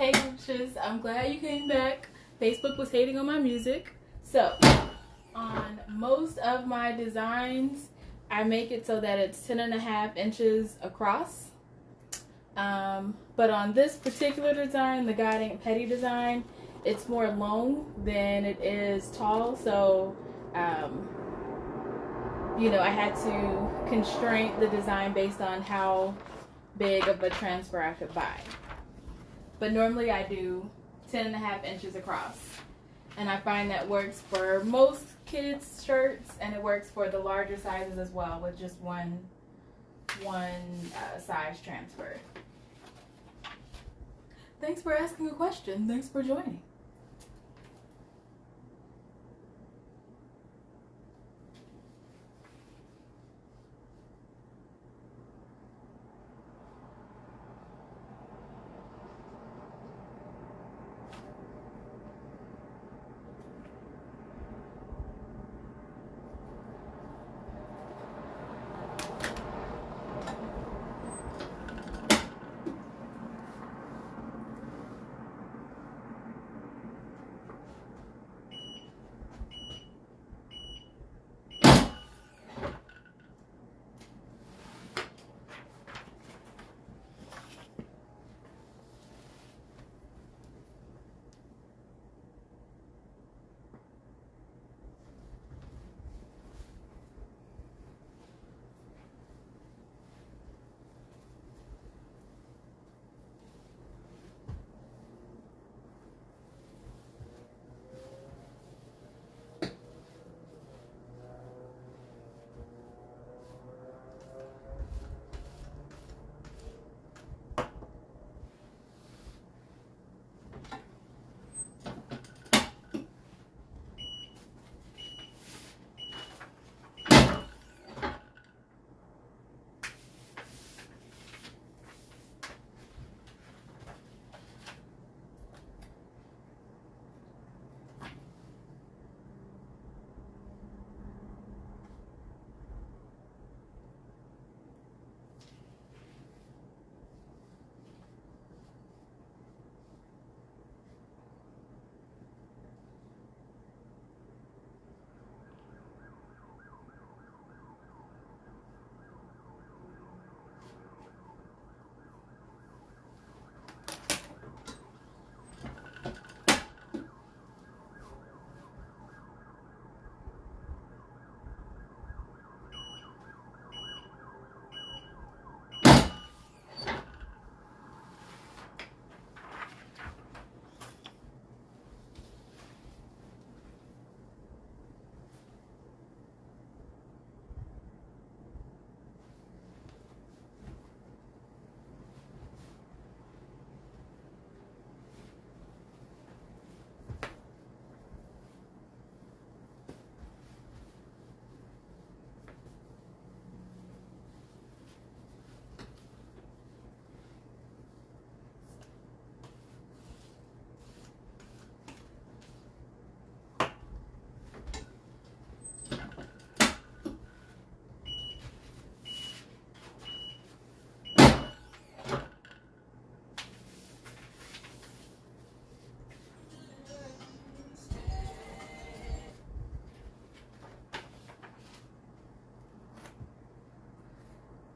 Hey Gooches, I'm glad you came back. Facebook was hating on my music. So, on most of my designs, I make it so that it's 10.5 inches across. But on this particular design, the God Ain't Petty design, it's more long than it is tall. So, I had to constrain the design based on how big of a transfer I could buy. But normally I do 10.5 inches across. And I find that works for most kids' shirts, and it works for the larger sizes as well, with just one size transfer. Thanks for asking a question. Thanks for joining.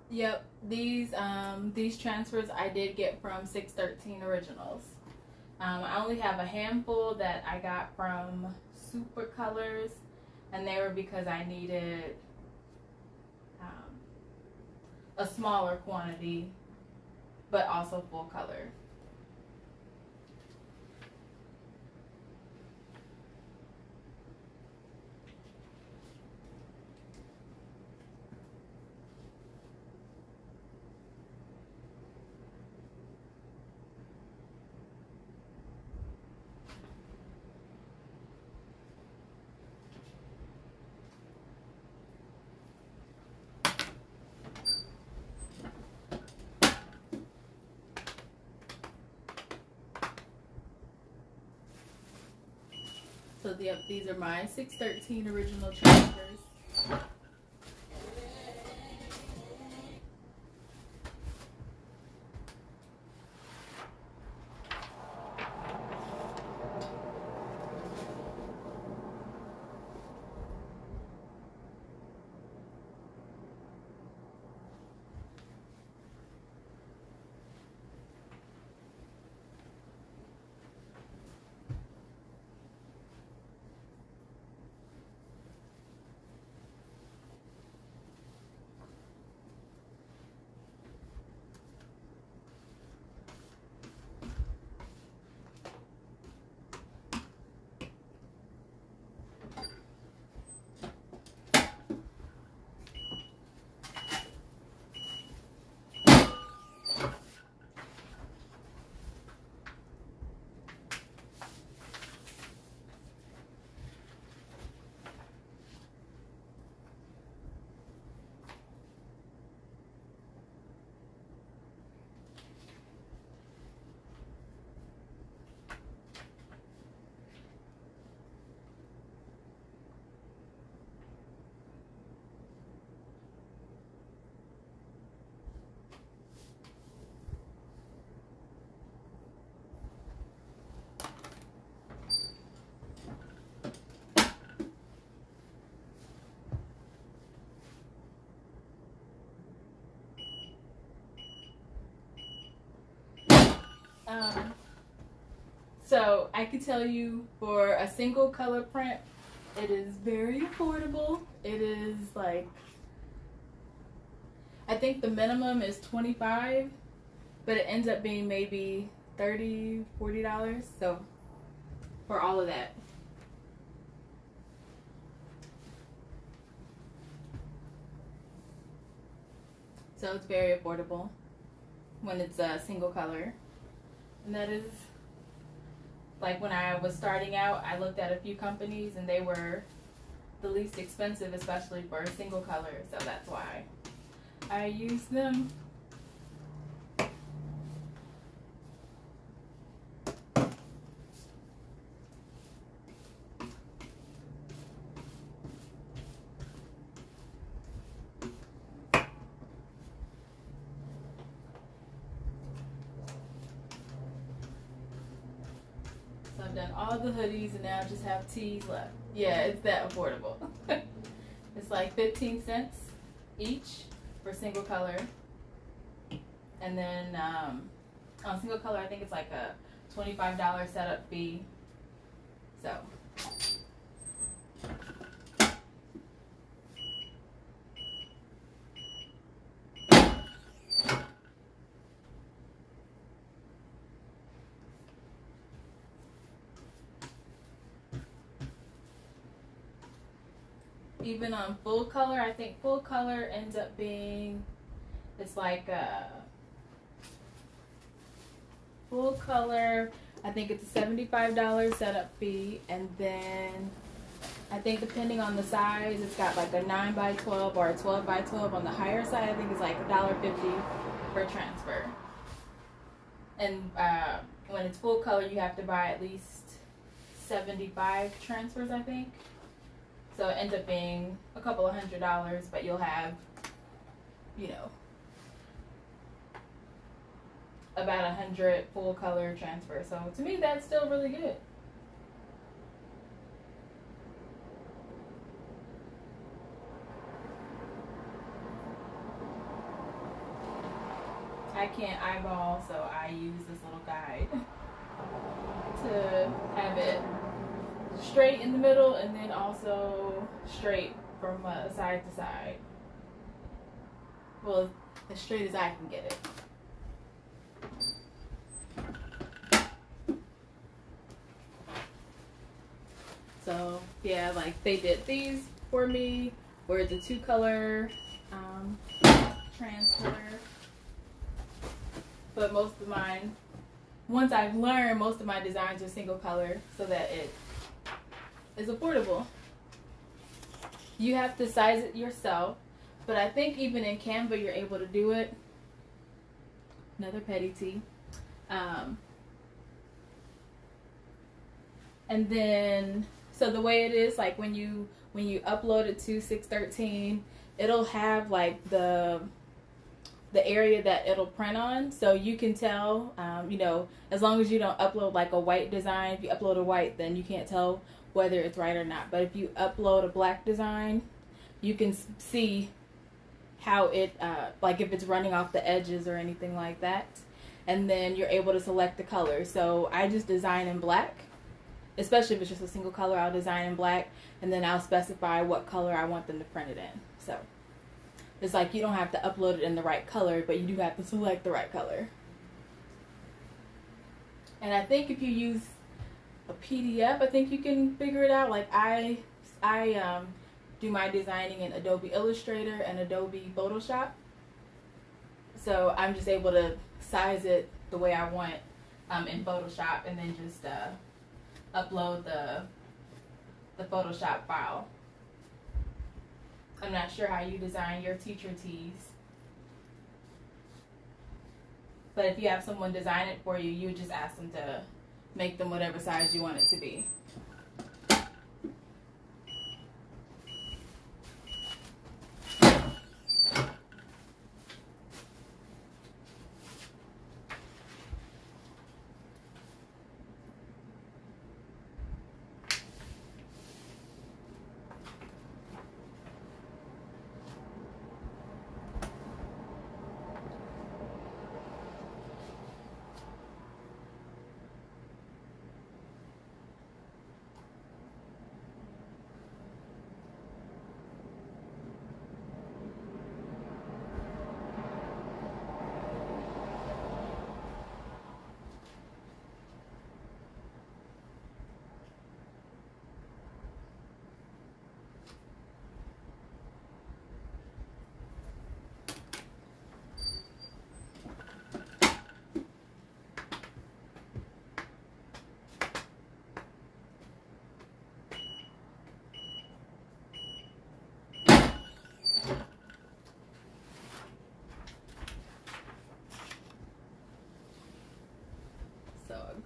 Yep, these transfers I did get from 613 Originals. I only have a handful that I got from Super Colors, and they were because I needed a smaller quantity, but also full color. So these are my 613 original transfers. Um, so I could tell you for a single color print, it is very affordable. It is like, I think the minimum is $25, but it ends up being maybe $30, $40. So for all of that. So it's very affordable when it's a single color. And that is, like when I was starting out, I looked at a few companies and they were the least expensive, especially for a single color. So that's why I use them. So I've done all the hoodies and now I just have tees left. Yeah, it's that affordable. It's like 15 cents each for single color. And then on single color, I think it's like a $25 setup fee. So. Even on full color, I think full color ends up being, it's like full color, I think it's a $75 setup fee, and then I think depending on the size, it's got like a 9x12 or a 12x12. On the higher side, I think it's like $1.50 per transfer. And when it's full color, you have to buy at least 75 transfers, I think. So it ends up being a couple of $100, but you'll have, you know, about 100 full color transfers. So to me, that's still really good. I can't eyeball, so I use this little guide to have it straight in the middle and then also straight from side to side. Well, as straight as I can get it. So yeah, like they did these for me where it's a 2-color transfer. But most of mine, once I've learned, most of my designs are single color so that it is affordable. You have to size it yourself, but I think even in Canva you're able to do it. Another petty tea. And then, so the way it is, like when you upload it to 613, it'll have like the area that it'll print on, so you can tell, you know, as long as you don't upload like a white design. If you upload a white, then you can't tell whether it's right or not. But if you upload a black design, you can see how it, like if it's running off the edges or anything like that. And then you're able to select the color. So I just design in black, especially if it's just a single color. I'll design in black, and then I'll specify what color I want them to print it in. So it's like you don't have to upload it in the right color, but you do have to select the right color. And I think if you use a PDF, I think you can figure it out. Like I do my designing in Adobe Illustrator and Adobe Photoshop. So I'm just able to size it the way I want in Photoshop, and then just upload the Photoshop file. I'm not sure how you design your teacher tees, but if you have someone design it for you, you would just ask them to make them whatever size you want it to be.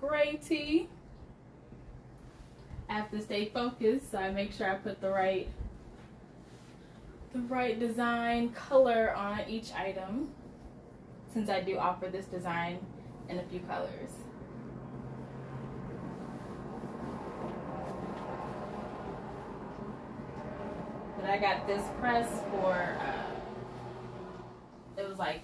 gray tee. I have to stay focused, so I make sure I put the right design color on each item, since I do offer this design in a few colors. But I got this press for, it was like,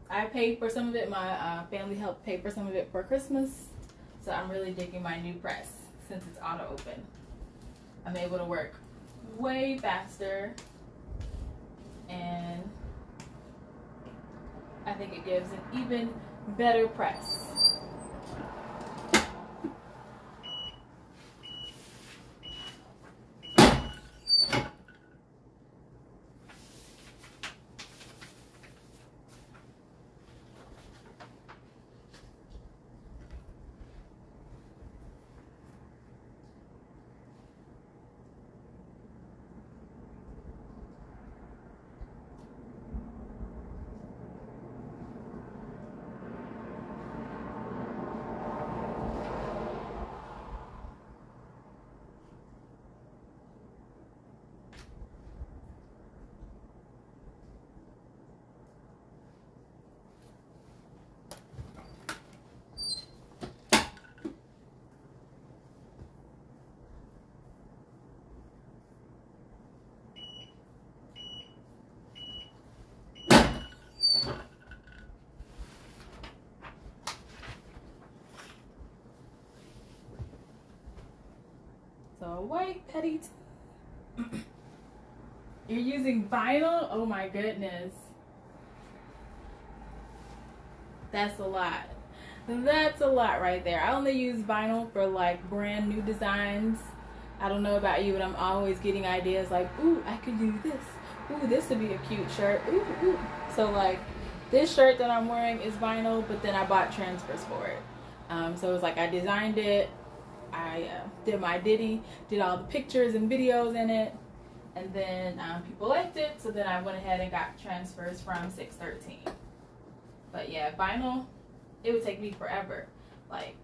I paid for some of it, my family helped pay for some of it for Christmas, so I'm really digging my new press since it's auto open. I'm able to work way faster, and I think it gives an even better press. So a white petty tee. You're using vinyl? Oh my goodness. That's a lot. That's a lot right there. I only use vinyl for like brand new designs. I don't know about you, but I'm always getting ideas like, ooh, I could do this. Ooh, this would be a cute shirt. Ooh, ooh. So like this shirt that I'm wearing is vinyl, but then I bought transfers for it. So it was like I designed it. I did my ditty, did all the pictures and videos in it, and then people liked it, so then I went ahead and got transfers from 613. But yeah, vinyl, it would take me forever. Like,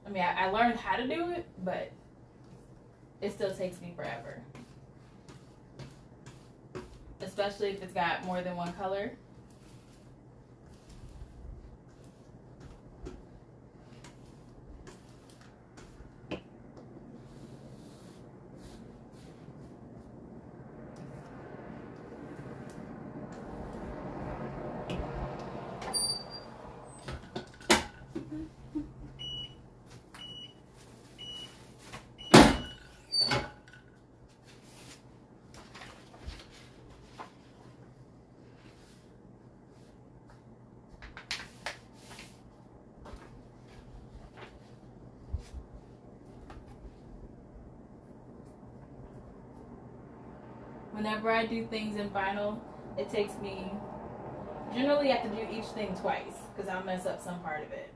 I mean, I learned how to do it, but it still takes me forever. Especially if it's got more than one color. Whenever I do things in vinyl, it takes me, generally I have to do each thing twice because I'll mess up some part of it.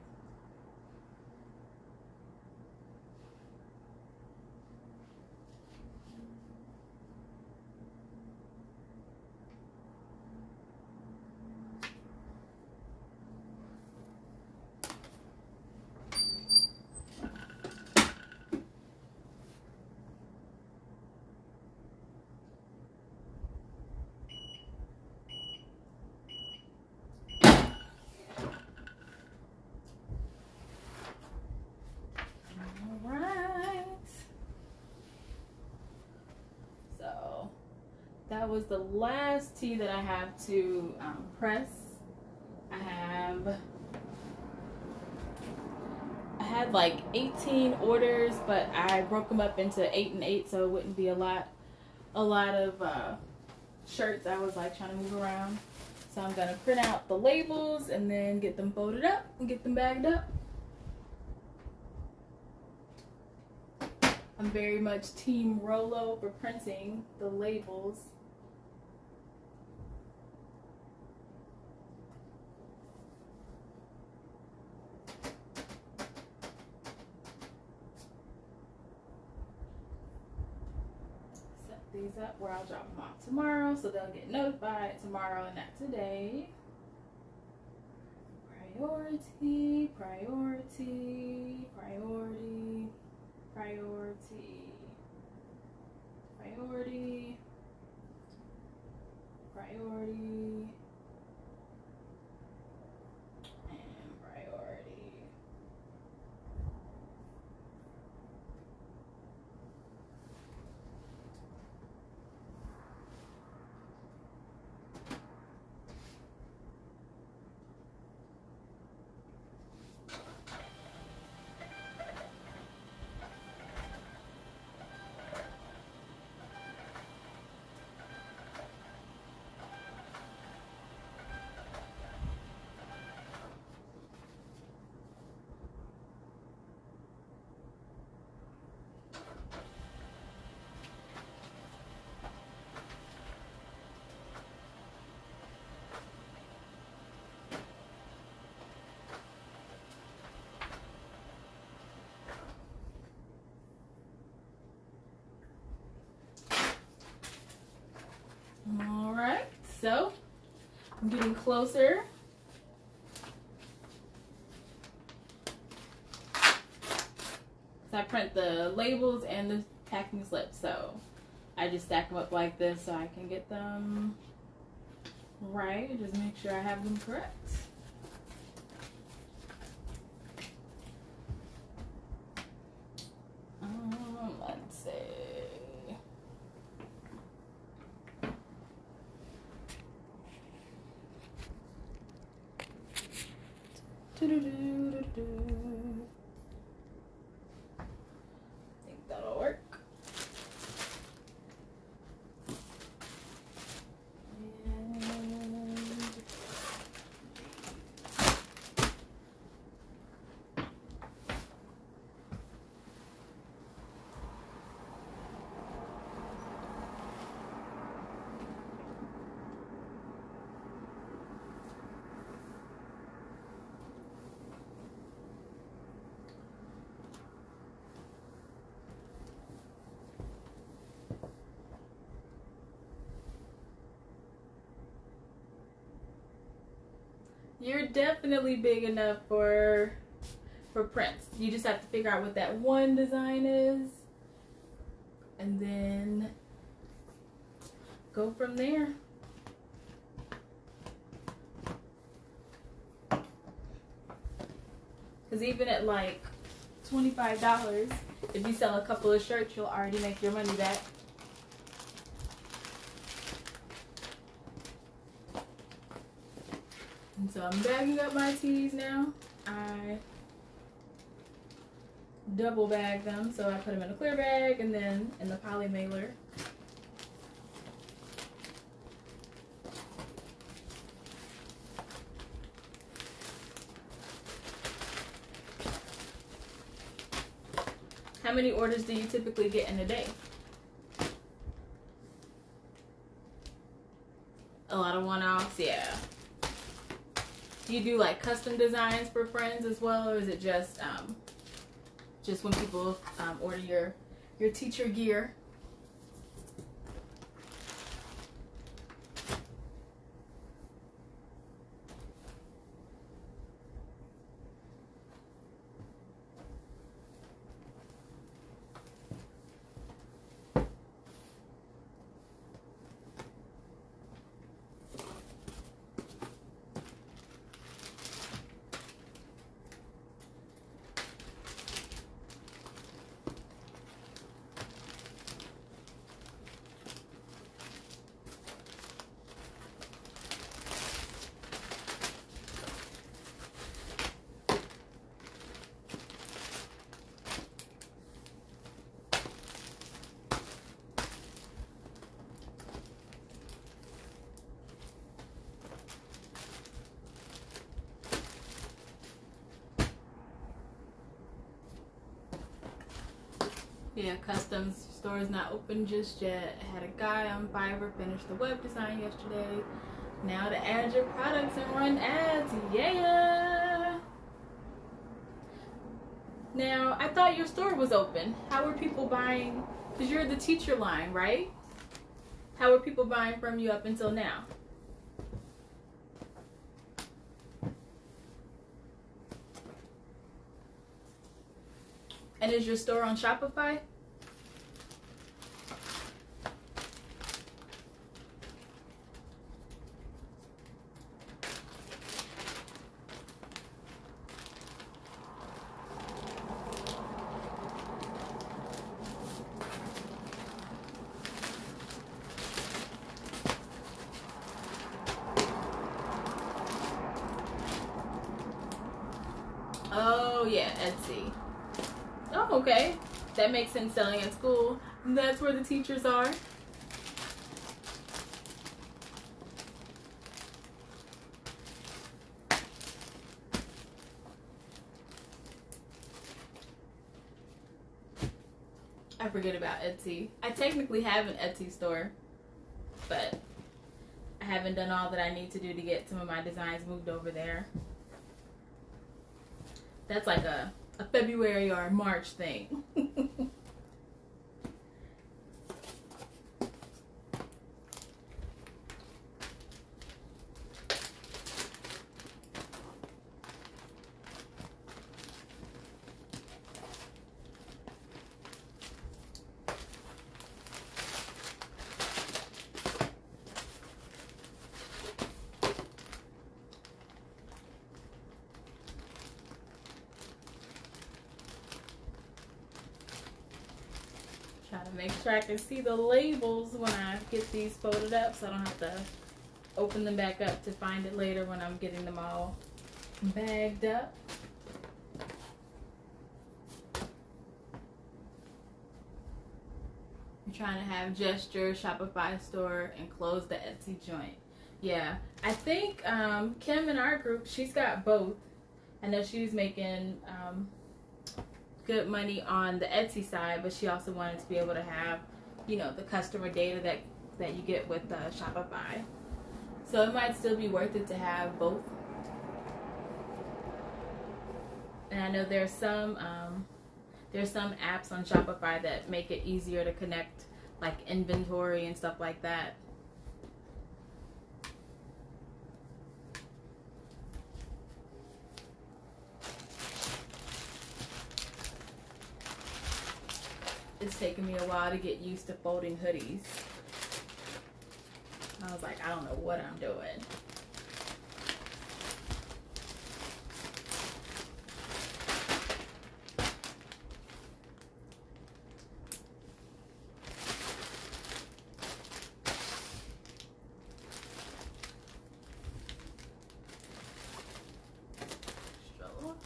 That was the last tee that I have to press. I had like 18 orders, but I broke them up into 8 and 8, so it wouldn't be a lot of shirts I was like trying to move around. So I'm gonna print out the labels and then get them folded up and get them bagged up. I'm very much team Rolo for printing the labels. Set these up where I'll drop them off tomorrow, so they'll get notified tomorrow and not today. Priority, priority, priority, priority, priority, priority, and priority. All right, so I'm getting closer. So I print the labels and the packing slips, so I just stack them up like this so I can get them right. Just make sure I have them correct. Let's see. I think that'll work. You're definitely big enough for prints. You just have to figure out what that one design is and then go from there. Because even at like $25, if you sell a couple of shirts, you'll already make your money back. And so I'm bagging up my tees now. I double bag them, so I put them in a clear bag and then in the poly mailer. How many orders do you typically get in a day? A lot of one-offs, yeah. Do you do like custom designs for friends as well, or is it just when people order your teacher gear? Yeah, customs store is not open just yet. I had a guy on Fiverr finish the web design yesterday. Now to add your products and run ads, yeah! Now, I thought your store was open. How were people buying? Because you're the teacher line, right? How were people buying from you up until now? And is your store on Shopify? Oh yeah, Etsy. Oh, okay. That makes sense, selling at school. That's where the teachers are. I forget about Etsy. I technically have an Etsy store, but I haven't done all that I need to do to get some of my designs moved over there. That's like a February or March thing. Trying to make sure I can see the labels when I get these folded up, so I don't have to open them back up to find it later when I'm getting them all bagged up. I'm trying to have gesture, Shopify store, and close the Etsy joint. Yeah, I think Kim in our group, she's got both. I know she's making good money on the Etsy side, but she also wanted to be able to have, you know, the customer data that you get with Shopify. So it might still be worth it to have both. And I know there's some apps on Shopify that make it easier to connect, like inventory and stuff like that. It's taken me a while to get used to folding hoodies. I was like, I don't know what I'm doing.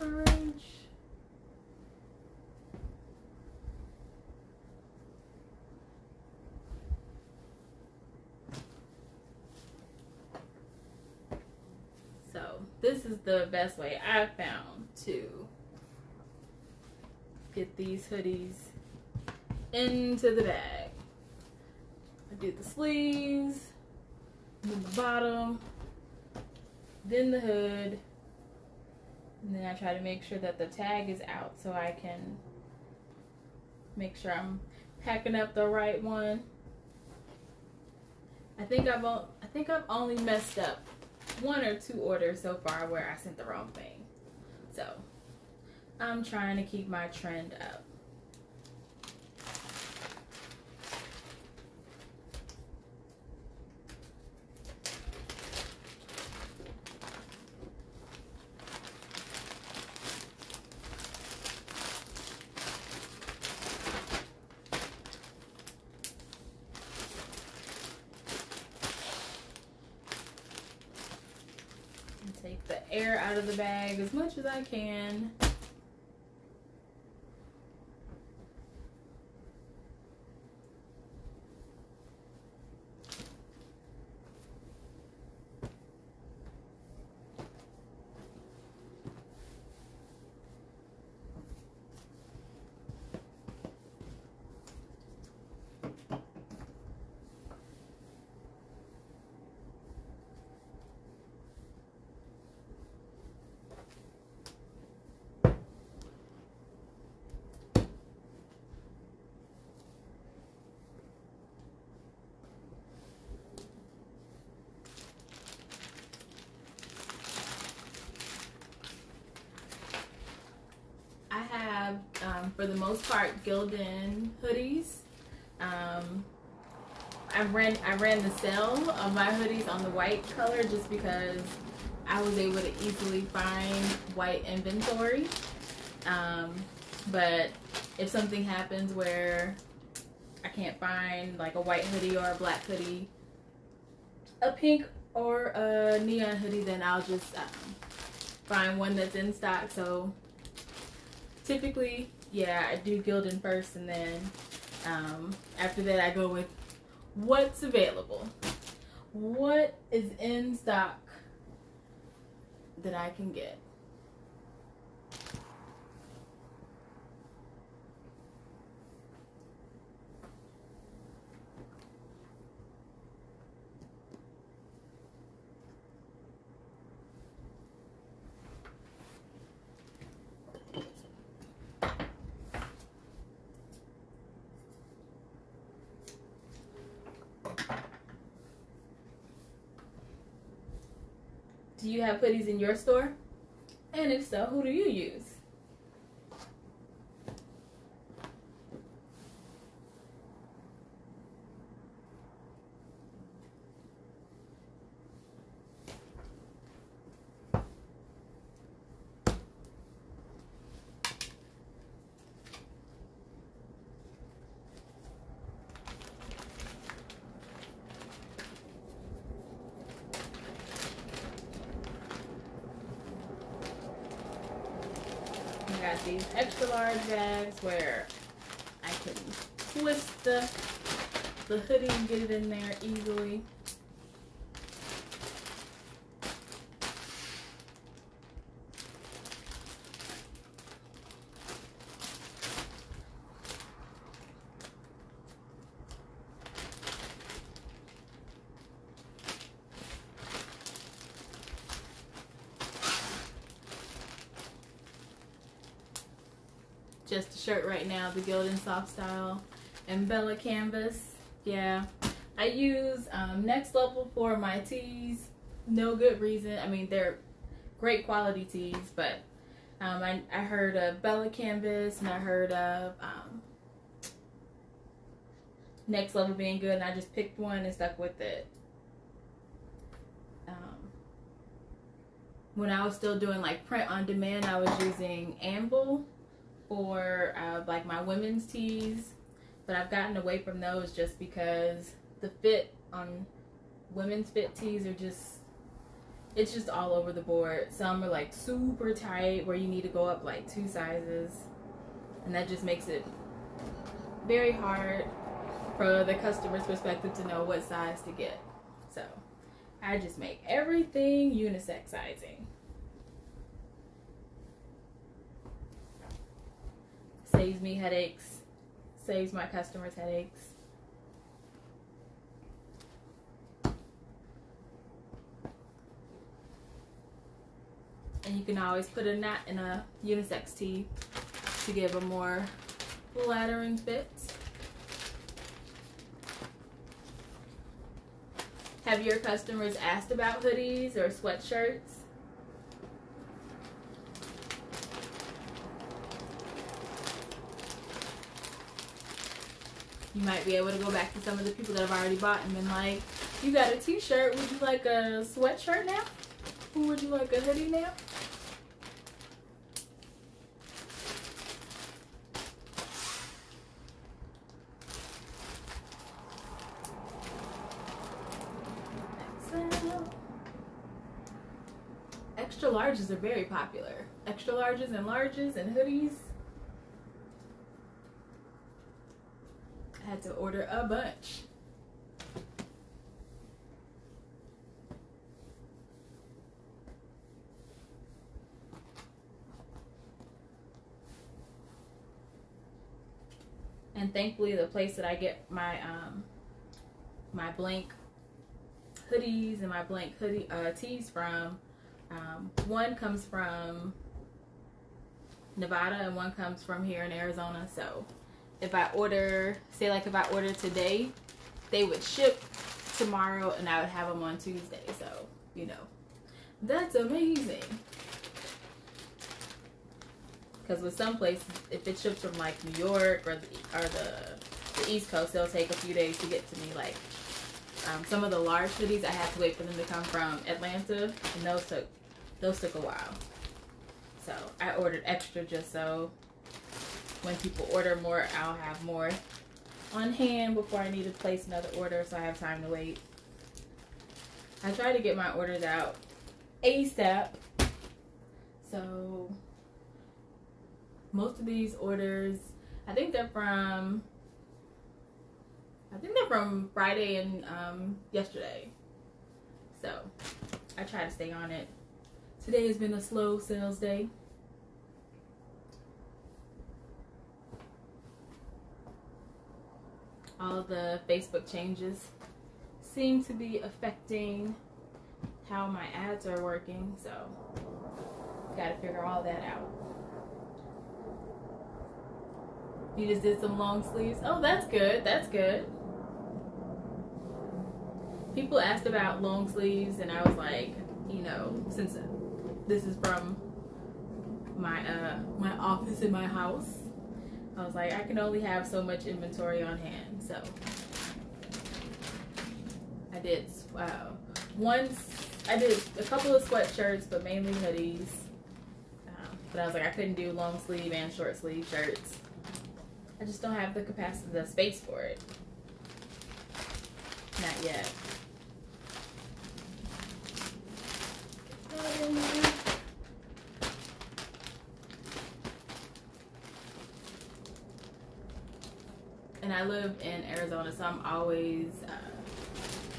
Orange. So this is the best way I've found to get these hoodies into the bag. I do the sleeves, then the bottom, then the hood, and then I try to make sure that the tag is out so I can make sure I'm packing up the right one. I think I've only messed up 1 or 2 orders so far where I sent the wrong thing. So I'm trying to keep my trend up. Take the air out of the bag as much as I can. for the most part, Gildan hoodies. I ran the sale of my hoodies on the white color just because I was able to easily find white inventory. But if something happens where I can't find like a white hoodie or a black hoodie, a pink or a neon hoodie, then I'll just find one that's in stock. So typically, yeah, I do Gildan first, and then after that I go with what's available, what is in stock that I can get. Do you have hoodies in your store? And if so, who do you use? I got these extra large bags where I can twist the hoodie and get it in there easily. Just a shirt right now, the Gildan Soft Style and Bella Canvas. Yeah, I use Next Level for my tees. No good reason. I mean, they're great quality tees, but I heard of Bella Canvas and I heard of Next Level being good, and I just picked one and stuck with it. When I was still doing like print on demand, I was using Anvil for like my women's tees, but I've gotten away from those just because the fit on women's fit tees are it's just all over the board. Some are like super tight where you need to go up like 2 sizes, and that just makes it very hard for the customer's perspective to know what size to get. So I just make everything unisex sizing. Saves me headaches, saves my customers headaches. And you can always put a knot in a unisex tee to give a more flattering fit. Have your customers asked about hoodies or sweatshirts? You might be able to go back to some of the people that have already bought and been like, you got a t-shirt, would you like a sweatshirt now? Or would you like a hoodie now? Extra larges are very popular. Extra larges and hoodies. I had to order a bunch. And thankfully the place that I get my my blank hoodies and my blank hoodie tees from, one comes from Nevada and one comes from here in Arizona. So if I order, say like if I order today, they would ship tomorrow and I would have them on Tuesday. So, you know, that's amazing. Because with some places, if it ships from like New York or the East Coast, it'll take a few days to get to me. Like some of the large hoodies, I had to wait for them to come from Atlanta, and those took a while. So I ordered extra just so when people order more, I'll have more on hand before I need to place another order, so I have time to wait. I try to get my orders out ASAP. So most of these orders, I think they're from Friday and yesterday. So I try to stay on it. Today has been a slow sales day. All the Facebook changes seem to be affecting how my ads are working, so gotta figure all that out. You just did some long sleeves. Oh, that's good. That's good. People asked about long sleeves, and I was like, you know, since this is from my my office in my house, I was like, I can only have so much inventory on hand. So I did I did a couple of sweatshirts, but mainly hoodies. But I was like, I couldn't do long sleeve and short sleeve shirts. I just don't have the capacity, the space for it. Not yet. And I live in Arizona, so I'm always,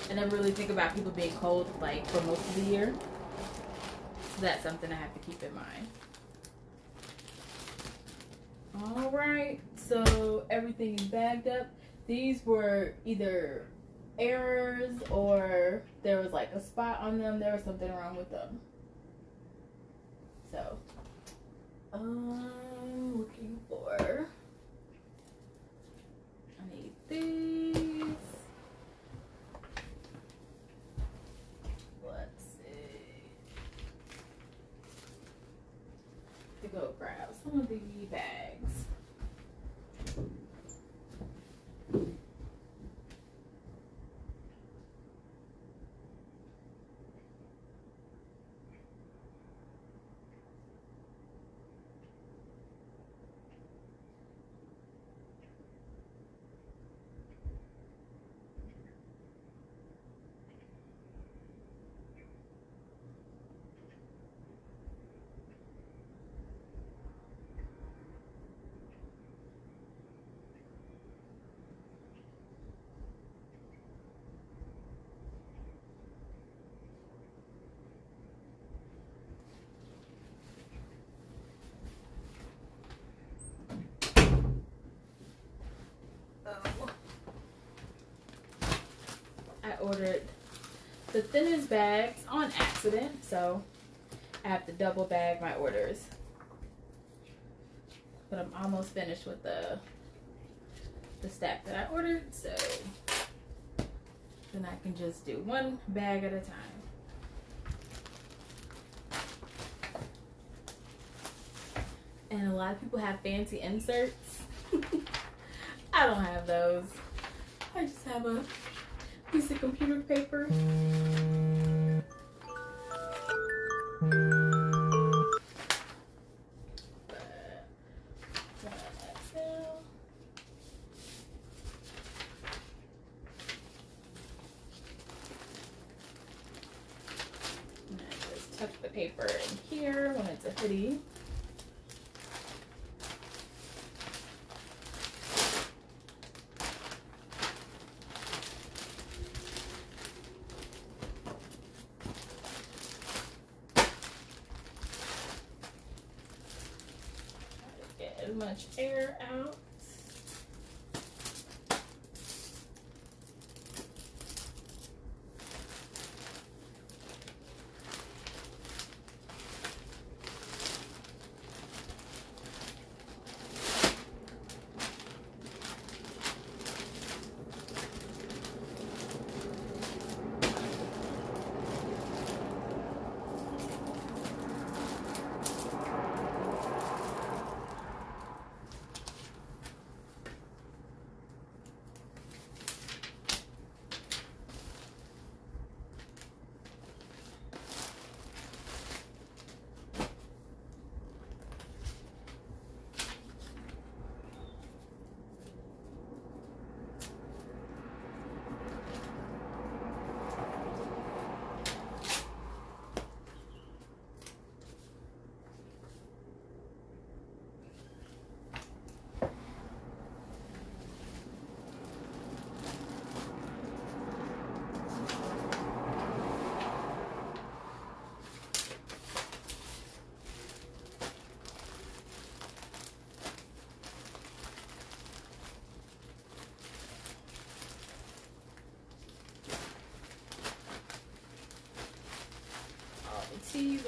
I never really think about people being cold like for most of the year. So that's something I have to keep in mind. All right, so everything is bagged up. These were either errors or there was like a spot on them. There was something wrong with them. So I'm looking for, I need these. Let's see. To go grab some of the bags. I ordered the thinnest bags on accident, so I have to double bag my orders. But I'm almost finished with the stack that I ordered, so then I can just do one bag at a time. And a lot of people have fancy inserts. I don't have those. I just have a piece of computer paper. And I just tuck the paper in here when it's a hoodie. As much air out.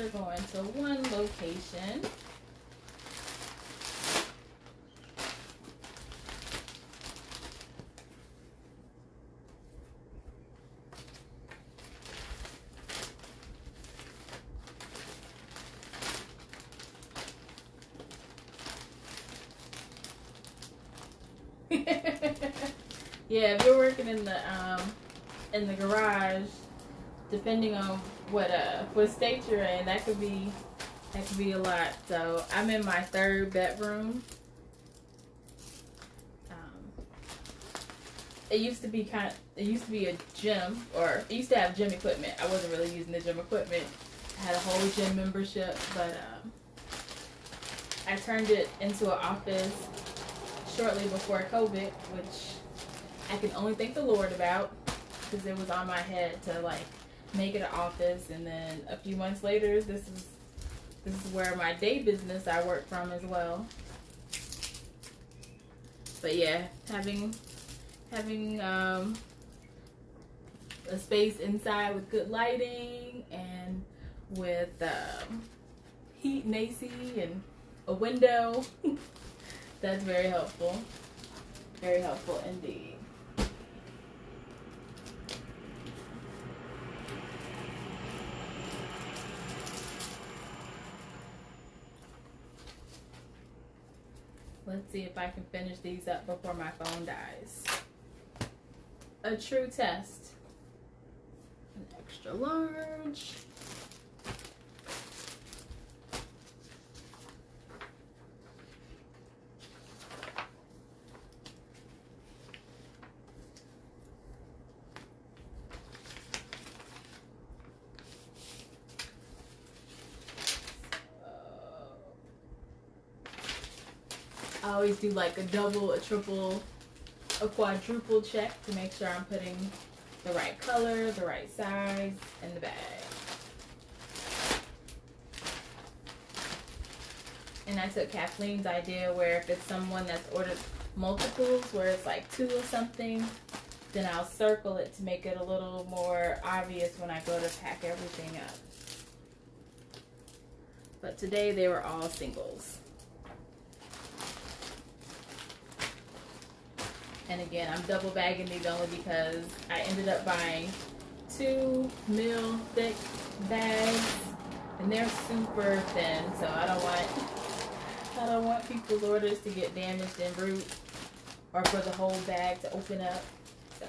are going to one location. Yeah, if you're working in the garage, depending on what state you're in, that could be a lot. So I'm in my 3rd bedroom. It used to be a gym, or it used to have gym equipment. I wasn't really using the gym equipment. I had a whole gym membership, but I turned it into an office shortly before COVID, which I can only thank the Lord about, because it was on my head to like make it an office. And then a few months later, this is where my day business I work from as well. But yeah, having a space inside with good lighting and with heat and AC and a window, that's very helpful. Very helpful indeed. Let's see if I can finish these up before my phone dies. A true test. An extra large. I always do like a double, a triple, a quadruple check to make sure I'm putting the right color, the right size in the bag. And I took Kathleen's idea where if it's someone that's ordered multiples, where it's like 2 of something, then I'll circle it to make it a little more obvious when I go to pack everything up. But today they were all singles. And again, I'm double bagging these only because I ended up buying 2 mil thick bags, and they're super thin, so I don't want people's orders to get damaged en route, or for the whole bag to open up. So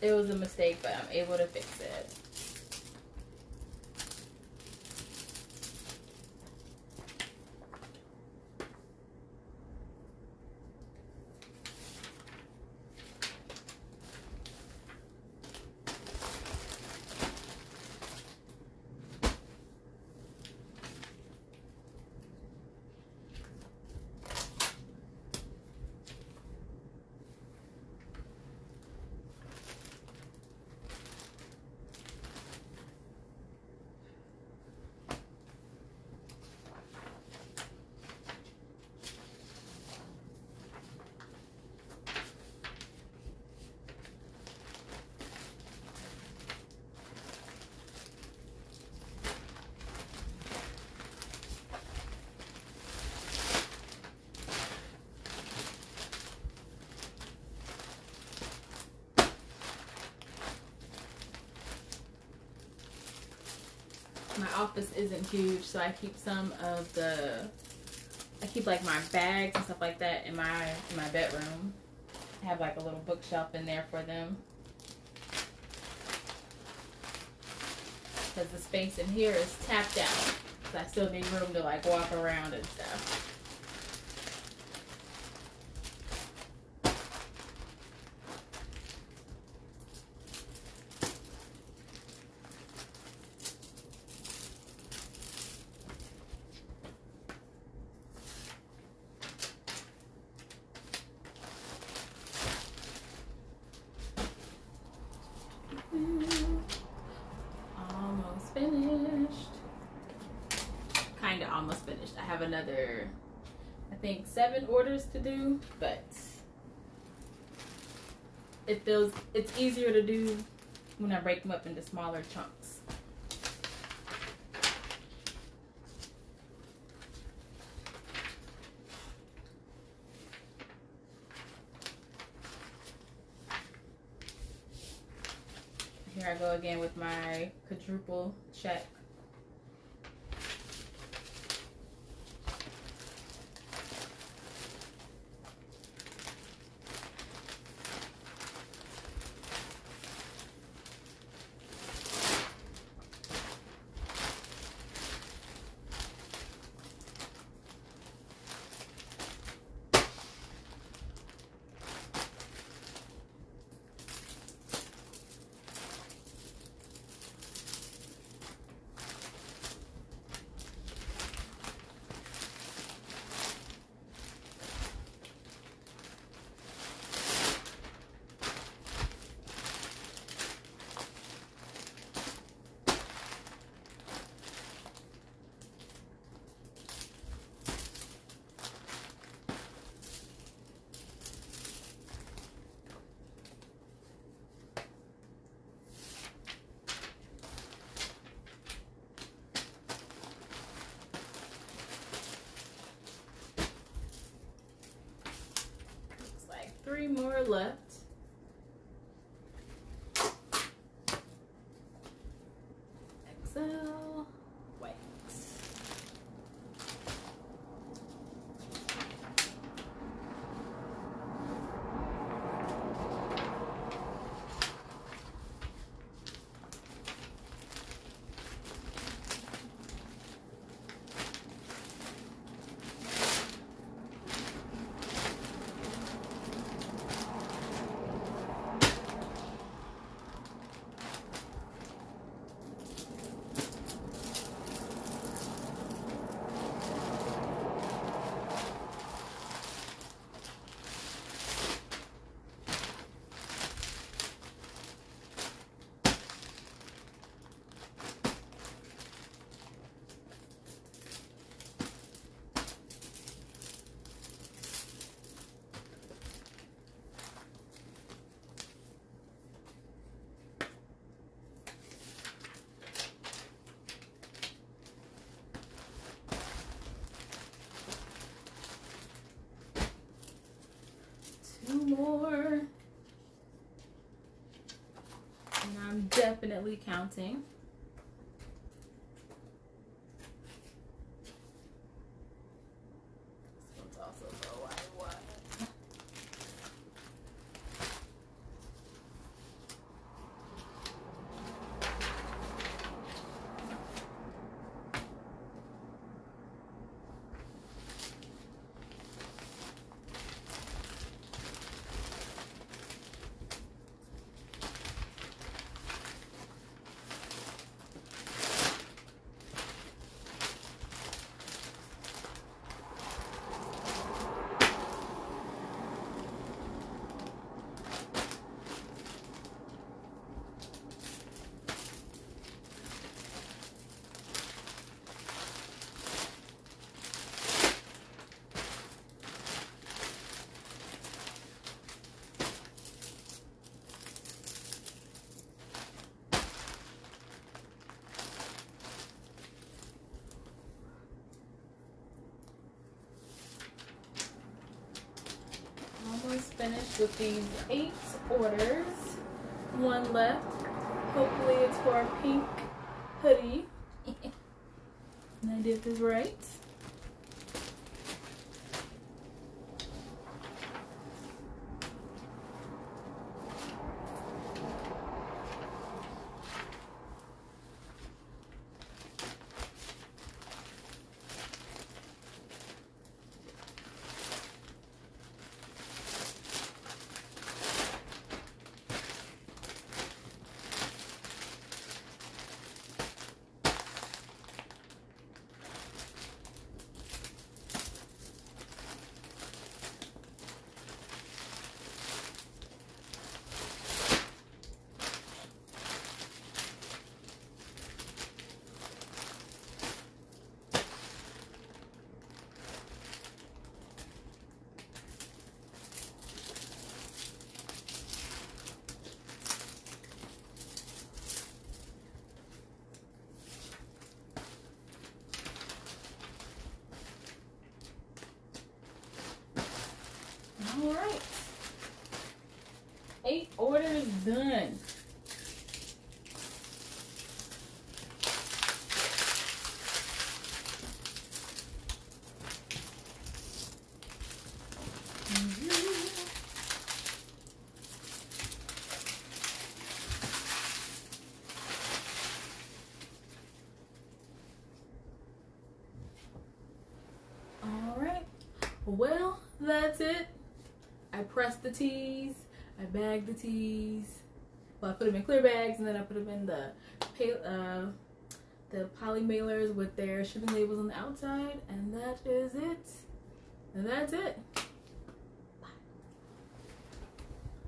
it was a mistake, but I'm able to fix it. My office isn't huge, so I keep like my bags and stuff like that in my bedroom. I have like a little bookshelf in there for them, because the space in here is tapped out, so I still need room to like walk around and stuff. Almost finished. Kind of almost finished. I have another, I think, 7 orders to do, but it's easier to do when I break them up into smaller chunks. Here I go again with my quadruple check. Three more left. XL white. Two more. And I'm definitely counting. This one's also the white one. Almost finished with these 8 orders. One left. Hopefully it's for a pink hoodie. And I did this right. Well, that's it. I pressed the tees, I bagged the tees. Well, I put them in clear bags, and then I put them in the poly mailers with their shipping labels on the outside, and that is it. And that's it.